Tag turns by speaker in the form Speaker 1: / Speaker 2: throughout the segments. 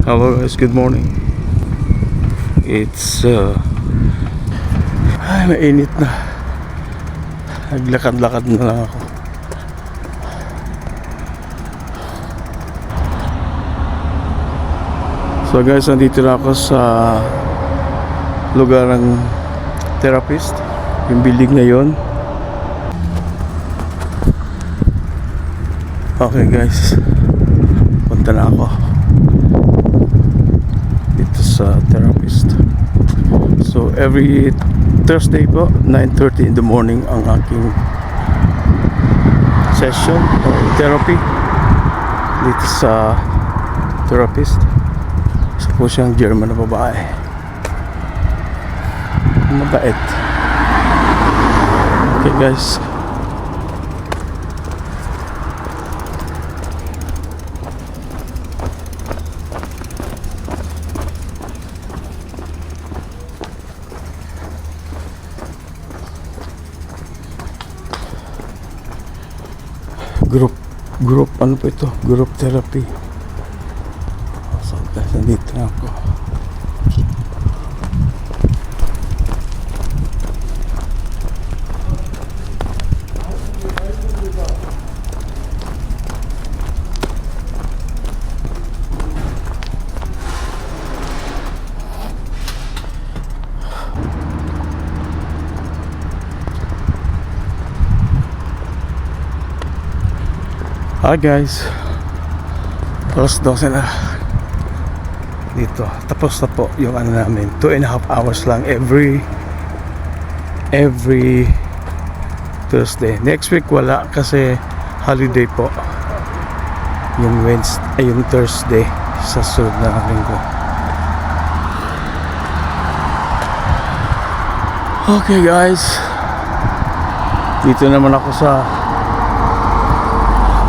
Speaker 1: Hello guys, good morning. It's mainit na. Naglakad-lakad na lang ako. So guys, nandito na ako sa lugar ng therapist. Yung building na yon. Okay guys, punta na ako dito sa therapist. So every Thursday po, 9:30 in the morning ang aking session or therapy dito sa therapist. Isa po siyang German na babae, mabait. Okay guys, group ano po ito? Group therapy. So guys, nandito na ako. Hi guys, alas 12 na dito. Tapos na po yung ano namin, 2.5 hours lang every Thursday. Next week wala kasi holiday po yung Wednesday, yung Thursday sa sunod na linggo. Okay guys, dito naman ako sa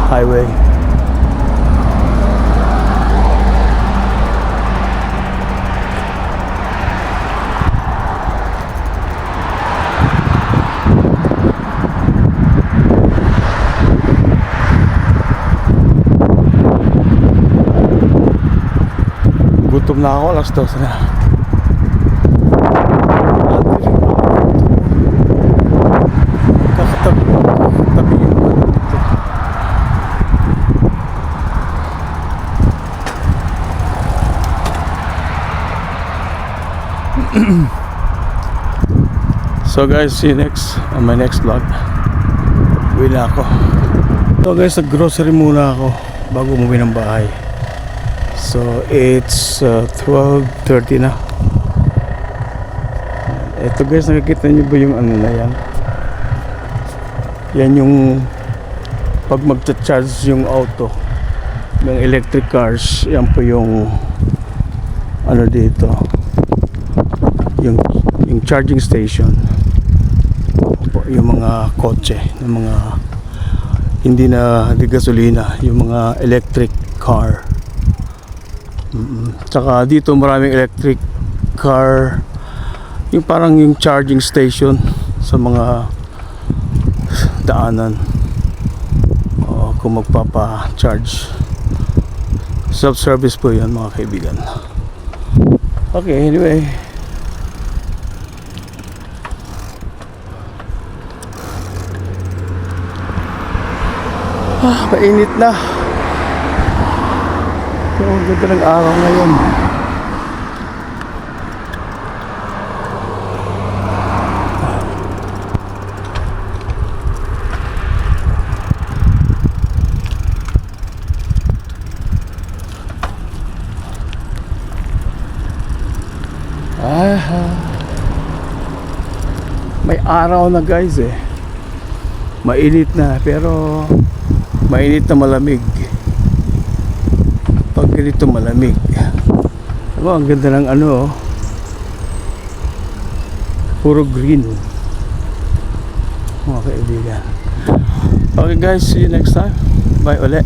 Speaker 1: highway. Gutom na ako, alas 12 na. Kakatabi yung so guys, see you next on my next vlog. Uwi na ako. So guys, nag-grocery muna ako bago umuwi ng bahay. So it's 12:30 na. Ito guys, nakikita nyo ba yung ano na yan? Yan yung pag magcha-charge yung auto ng electric cars. Yan po yung ano dito, yung charging station po, yung mga kotse ng mga hindi na di gasolina, yung mga electric car. Tsaka dito maraming electric car, yung parang yung charging station sa mga daanan. O, kung magpapa-charge, self-service po yan mga kaibigan. Okay, anyway, mainit na. Ang ganda ng araw ngayon. May araw na guys eh. Mainit na, pero mainit na malamig. Pag ganito malamig, diba, ang ganda ng ano, puro green mga kaibigan. Okay guys, see you next time. Bye ulit.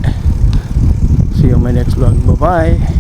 Speaker 1: See you on my next vlog. Bye bye.